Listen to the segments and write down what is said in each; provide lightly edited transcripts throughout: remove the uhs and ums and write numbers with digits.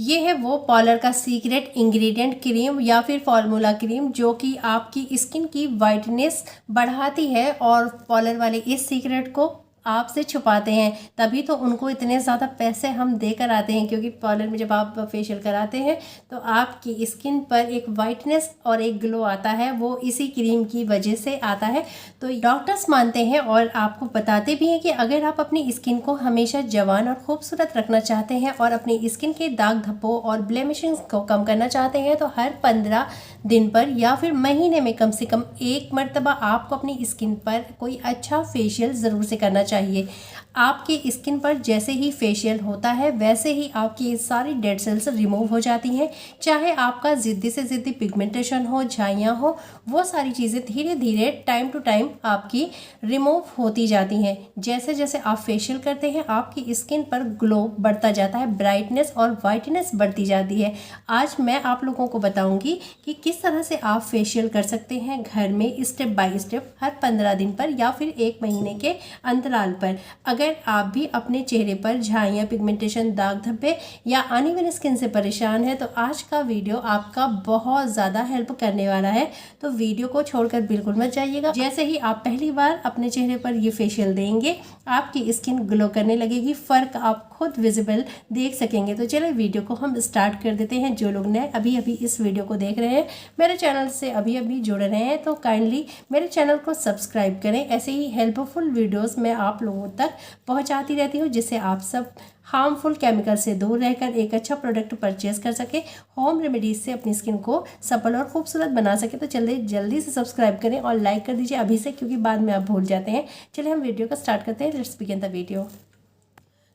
ये है वो पॉलर का सीक्रेट इंग्रेडिएंट क्रीम या फिर फॉर्मूला क्रीम जो कि आपकी स्किन की वाइटनेस बढ़ाती है। और पॉलर वाले इस सीक्रेट को आपसे छुपाते हैं, तभी तो उनको इतने ज़्यादा पैसे हम देकर आते हैं, क्योंकि पार्लर में जब आप फेशियल कराते हैं तो आपकी स्किन पर एक वाइटनेस और एक ग्लो आता है, वो इसी क्रीम की वजह से आता है। तो डॉक्टर्स मानते हैं और आपको बताते भी हैं कि अगर आप अपनी स्किन को हमेशा जवान और खूबसूरत रखना चाहते हैं और अपनी स्किन के दाग धब्बों और ब्लेमिशेस को कम करना चाहते हैं तो हर 15 दिन पर या फिर महीने में कम से कम एक मर्तबा आपको अपनी स्किन पर कोई अच्छा फेशियल ज़रूर से करना चाहिए। आपकी स्किन पर जैसे ही फेशियल होता है वैसे ही आपकी सारी डेड सेल्स रिमूव हो जाती हैं। चाहे आपका ज़िद्दी से ज़िद्दी पिगमेंटेशन हो, झाइयाँ हो, वो सारी चीज़ें धीरे धीरे टाइम टू टाइम आपकी रिमूव होती जाती हैं। जैसे जैसे आप फेशियल करते हैं आपकी स्किन पर ग्लो बढ़ता जाता है, ब्राइटनेस और वाइटनेस बढ़ती जाती है। आज मैं आप लोगों को बताऊंगी कि किस तरह से आप फेशियल कर सकते हैं घर में स्टेप बाय स्टेप हर 15 दिन पर या फिर 1 महीने के अंतराल पर। अगर आप भी अपने चेहरे पर झाइयाँ, पिगमेंटेशन, दाग धब्बे या अनइवन स्किन से परेशान है तो आज का वीडियो आपका बहुत ज़्यादा हेल्प करने वाला है। तो वीडियो को छोड़कर बिल्कुल मत जाइएगा। जैसे ही आप पहली बार अपने चेहरे पर ये फेशियल देंगे आपकी स्किन ग्लो करने लगेगी, फ़र्क आप खुद विजिबल देख सकेंगे। तो चलिए वीडियो को हम स्टार्ट कर देते हैं। जो लोग नए अभी अभी इस वीडियो को देख रहे हैं, मेरे चैनल से अभी अभी जुड़ रहे हैं तो काइंडली मेरे चैनल को सब्सक्राइब करें। ऐसे ही हेल्पफुल वीडियोस मैं आप लोगों तक पहुंचाती रहती हूं जिससे आप सब हार्मफुल केमिकल से दूर रहकर एक अच्छा प्रोडक्ट परचेज कर सके, होम रेमेडीज से अपनी स्किन को सफल और खूबसूरत बना सके। तो चलिए जल्दी से सब्सक्राइब करें और लाइक कर दीजिए अभी से, क्योंकि बाद में आप भूल जाते हैं। चलिए हम वीडियो को स्टार्ट करते हैं। Let's begin the video.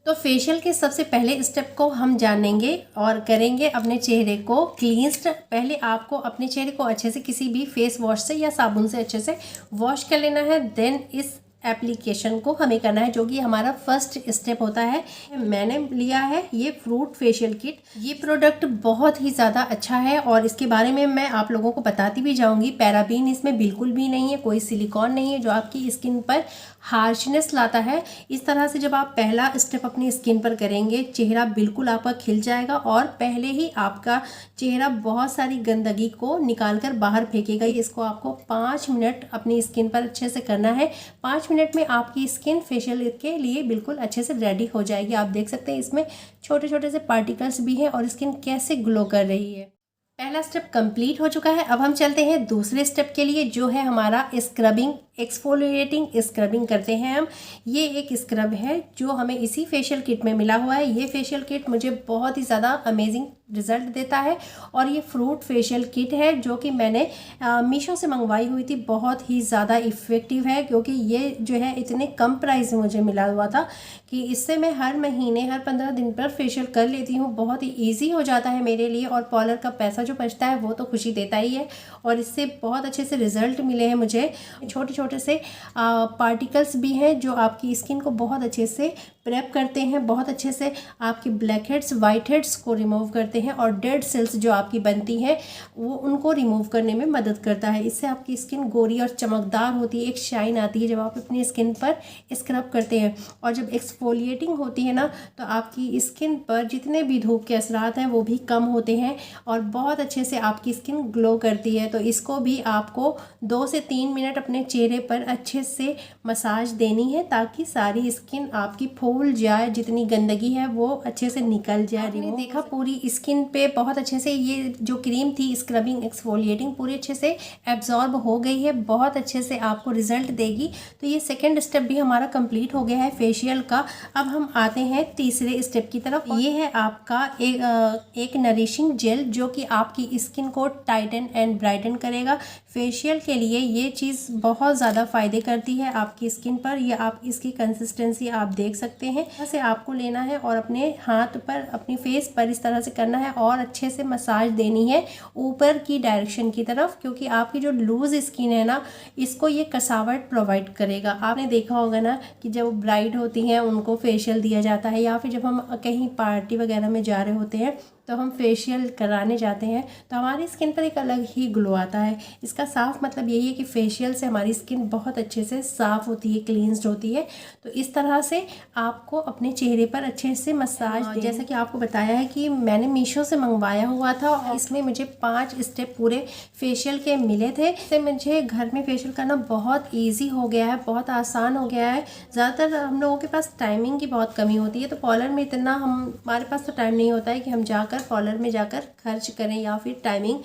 तो फेशियल के सबसे पहले स्टेप को हम जानेंगे और करेंगे अपने चेहरे को क्लींस्ड। पहले आपको अपने चेहरे को अच्छे से किसी भी फेस वॉश से या साबुन से अच्छे से वॉश कर लेना है। देन इस एप्लीकेशन को हमें करना है जो कि हमारा फर्स्ट स्टेप होता है। मैंने लिया है ये फ्रूट फेशियल किट। ये प्रोडक्ट बहुत ही ज़्यादा अच्छा है और इसके बारे में मैं आप लोगों को बताती भी जाऊंगी। पैराबीन इसमें बिल्कुल भी नहीं है, कोई सिलिकॉन नहीं है जो आपकी स्किन पर हार्शनेस लाता है। इस तरह से जब आप पहला स्टेप अपनी स्किन पर करेंगे चेहरा बिल्कुल आपका खिल जाएगा और पहले ही आपका चेहरा बहुत सारी गंदगी को निकाल कर बाहर फेंकेगा। इसको आपको 5 मिनट अपनी स्किन पर अच्छे से करना है। 5 मिनट में आपकी स्किन फेशियल के लिए बिल्कुल अच्छे से रेडी हो जाएगी। आप देख सकते हैं इसमें छोटे छोटे से पार्टिकल्स भी हैं और स्किन कैसे ग्लो कर रही है। पहला स्टेप कंप्लीट हो चुका है। अब हम चलते हैं दूसरे स्टेप के लिए जो है हमारा स्क्रबिंग, एक्सफोलिएटिंग स्क्रबिंग करते हैं हम। ये एक स्क्रब है जो हमें इसी फेशियल किट में मिला हुआ है। ये फेशियल किट मुझे बहुत ही ज़्यादा अमेजिंग रिजल्ट देता है और ये फ्रूट फेशियल किट है जो कि मैंने मीशो से मंगवाई हुई थी। बहुत ही ज़्यादा इफ़ेक्टिव है क्योंकि ये जो है इतने कम प्राइस में मुझे मिला हुआ था कि इससे मैं हर महीने हर 15 दिन पर फेशियल कर लेती हूँ। बहुत ही ईजी हो जाता है मेरे लिए और पार्लर का पैसा जो बचता है वो तो खुशी देता ही है। और इससे बहुत अच्छे से रिजल्ट मिले हैं मुझे। छोटे छोटे से पार्टिकल्स भी हैं जो आपकी स्किन को बहुत अच्छे से प्रेप करते हैं, बहुत अच्छे से आपकी ब्लैक हेड्स, वाइट हेड्स को रिमूव करते हैं और डेड सेल्स जो आपकी बनती हैं वो उनको रिमूव करने में मदद करता है। इससे आपकी स्किन गोरी और चमकदार होती है, एक शाइन आती है जब आप अपनी स्किन पर स्क्रब करते हैं। और जब एक्सफोलिएटिंग होती है ना तो आपकी स्किन पर जितने भी धूप के असरात हैं वो भी कम होते हैं और बहुत अच्छे से आपकी स्किन ग्लो करती है। तो इसको भी आपको 2 से 3 मिनट अपने चेहरे पर अच्छे से मसाज देनी है ताकि सारी स्किन आपकी फूल जाए, जितनी गंदगी है वो अच्छे से निकल जाए। आपने देखा पूरी स्किन पे बहुत अच्छे से ये जो क्रीम थी स्क्रबिंग एक्सफोलिएटिंग पूरी अच्छे से एब्जॉर्ब हो गई है, बहुत अच्छे से आपको रिजल्ट देगी। तो ये सेकंड स्टेप भी हमारा कंप्लीट हो गया है फेशियल का। अब हम आते हैं तीसरे स्टेप की तरफ। ये है आपका एक नरिशिंग जेल जो कि आपकी स्किन को टाइटन एंड ब्राइटन करेगा। फेशियल के लिए ये चीज़ बहुत ज़्यादा फ़ायदे करती है आपकी स्किन पर। ये आप इसकी कंसिस्टेंसी आप देख सकते हैं। ऐसे आपको लेना है और अपने हाथ पर, अपनी फेस पर इस तरह से करना है और अच्छे से मसाज देनी है ऊपर की डायरेक्शन की तरफ, क्योंकि आपकी जो लूज स्किन है ना इसको ये कसावट प्रोवाइड करेगा। आपने देखा होगा ना कि जब ब्राइड होती हैं उनको फेशियल दिया जाता है या फिर जब हम कहीं पार्टी वगैरह में जा रहे होते हैं तो हम फेशियल कराने जाते हैं तो हमारी स्किन पर एक अलग ही ग्लो आता है। इसका साफ मतलब यही है कि फेशियल से हमारी स्किन बहुत अच्छे से साफ़ होती है, क्लींस्ड होती है। तो इस तरह से आपको अपने चेहरे पर अच्छे से मसाज जैसा कि आपको बताया है कि मैंने मीशो से मंगवाया हुआ था और इसमें मुझे 5 स्टेप पूरे फेशियल के मिले थे। इससे मुझे घर में फेशियल करना बहुत ईजी हो गया है, बहुत आसान हो गया है। ज़्यादातर हम लोगों के पास टाइमिंग की बहुत कमी होती है, तो पार्लर में इतना हमारे पास तो टाइम नहीं होता है कि हम जाकर पार्लर में जाकर खर्च करें या फिर टाइमिंग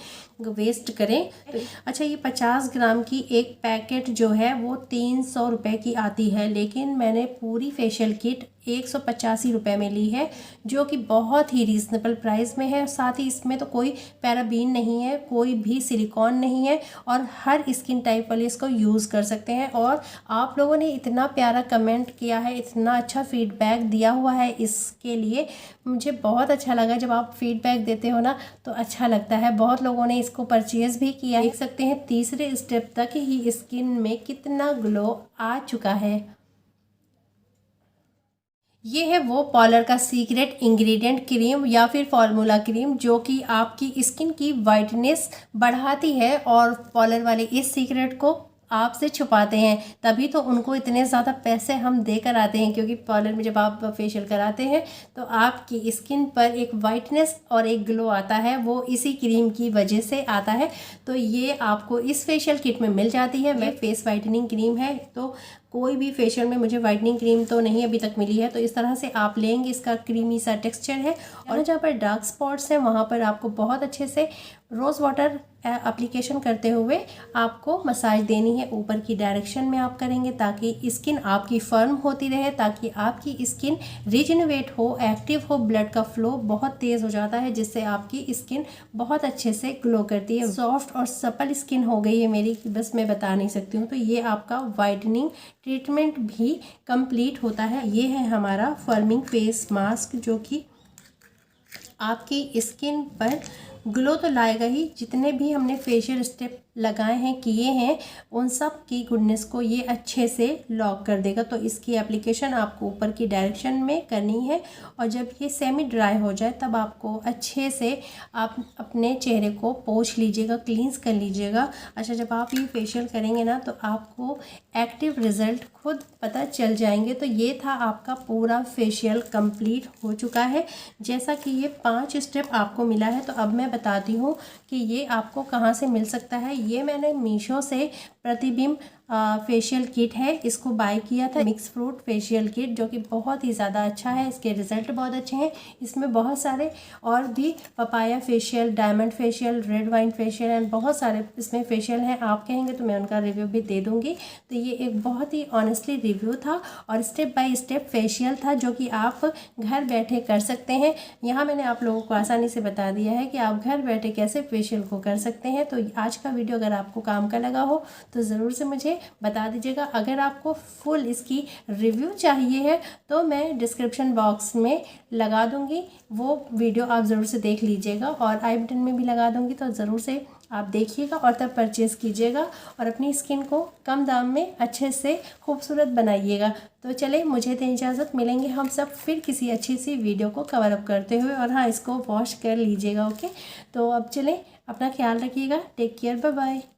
वेस्ट करें। अच्छा, ये 50 ग्राम की एक पैकेट जो है वो 300 रुपये की आती है, लेकिन मैंने पूरी फेशियल किट 185 रुपये में ली है, जो कि बहुत ही रीज़नेबल प्राइस में है। साथ ही इसमें तो कोई पैराबीन नहीं है, कोई भी सिलिकॉन नहीं है और हर स्किन टाइप वाले इसको यूज़ कर सकते हैं। और आप लोगों ने इतना प्यारा कमेंट किया है, इतना अच्छा फीडबैक दिया हुआ है, इसके लिए मुझे बहुत अच्छा लगा। जब आप फीडबैक देते हो ना तो अच्छा लगता है। बहुत लोगों ने इसको परचेज़ भी किया। देख सकते हैं तीसरे स्टेप तक ही स्किन में कितना ग्लो आ चुका है। ये है वो पार्लर का सीक्रेट इंग्रेडिएंट क्रीम या फिर फॉर्मूला क्रीम, जो कि आपकी स्किन की वाइटनेस बढ़ाती है। और पार्लर वाले इस सीक्रेट को आपसे छुपाते हैं, तभी तो उनको इतने ज़्यादा पैसे हम देकर आते हैं, क्योंकि पार्लर में जब आप फेशियल कराते हैं तो आपकी स्किन पर एक वाइटनेस और एक ग्लो आता है, वो इसी क्रीम की वजह से आता है। तो ये आपको इस फेशियल किट में मिल जाती है। मैं फेस वाइटनिंग क्रीम है, तो कोई भी फेशियल में मुझे वाइटनिंग क्रीम तो नहीं अभी तक मिली है। तो इस तरह से आप लेंगे, इसका क्रीमी सा टेक्सचर है। और जहाँ पर डार्क स्पॉट्स हैं वहाँ पर आपको बहुत अच्छे से रोज़ वाटर एप्लीकेशन करते हुए आपको मसाज देनी है। ऊपर की डायरेक्शन में आप करेंगे ताकि स्किन आपकी फर्म होती रहे, ताकि आपकी स्किन रिजनरेट हो, एक्टिव हो। ब्लड का फ्लो बहुत तेज़ हो जाता है, जिससे आपकी स्किन बहुत अच्छे से ग्लो करती है। सॉफ्ट और सपल स्किन हो गई है मेरी, बस मैं बता नहीं सकती हूँ। तो ये आपका वाइटनिंग ट्रीटमेंट भी कंप्लीट होता है। ये है हमारा फर्मिंग फेस मास्क, जो कि आपकी स्किन पर ग्लो तो लाएगा ही। जितने भी हमने फेशियल स्टेप लगाए हैं, किए हैं, उन सब की गुडनेस को ये अच्छे से लॉक कर देगा। तो इसकी एप्लीकेशन आपको ऊपर की डायरेक्शन में करनी है और जब ये सेमी ड्राई हो जाए तब आपको अच्छे से आप अपने चेहरे को पोंछ लीजिएगा, क्लींस कर लीजिएगा। अच्छा, जब आप ये फेशियल करेंगे ना तो आपको एक्टिव रिजल्ट खुद पता चल जाएंगे। तो ये था आपका पूरा फेशियल कंप्लीट हो चुका है। जैसा कि ये 5 स्टेप आपको मिला है, तो अब मैं बताती हूँ कि ये आपको कहाँ से मिल सकता है। ये मैंने मीशो से प्रतिबिंब फेशियल किट है, इसको बाय किया था। मिक्स फ्रूट फेशियल किट, जो कि बहुत ही ज़्यादा अच्छा है, इसके रिज़ल्ट बहुत अच्छे हैं। इसमें बहुत सारे और भी papaya facial, diamond facial, red wine facial and बहुत सारे इसमें फेशियल हैं। आप कहेंगे तो मैं उनका रिव्यू भी दे दूँगी। तो ये एक बहुत ही ऑनेस्टली रिव्यू था और स्टेप बाय स्टेप फेशियल था, जो कि आप घर बैठे कर सकते हैं। यहाँ मैंने आप लोगों को आसानी से बता दिया है कि आप घर बैठे कैसे फेशियल को कर सकते हैं। तो आज का वीडियो अगर आपको काम का लगा हो तो ज़रूर से मुझे बता दीजिएगा। अगर आपको फुल इसकी रिव्यू चाहिए है तो मैं डिस्क्रिप्शन बॉक्स में लगा दूंगी, वो वीडियो आप ज़रूर से देख लीजिएगा और आई बटन में भी लगा दूंगी, तो ज़रूर से आप देखिएगा और तब परचेज़ कीजिएगा और अपनी स्किन को कम दाम में अच्छे से खूबसूरत बनाइएगा। तो चले, मुझे तो इजाज़त, मिलेंगे हम सब फिर किसी अच्छी सी वीडियो को कवर अप करते हुए। और हाँ, इसको वॉश कर लीजिएगा। ओके, तो अब चलें, अपना ख्याल रखिएगा। Take care, bye bye.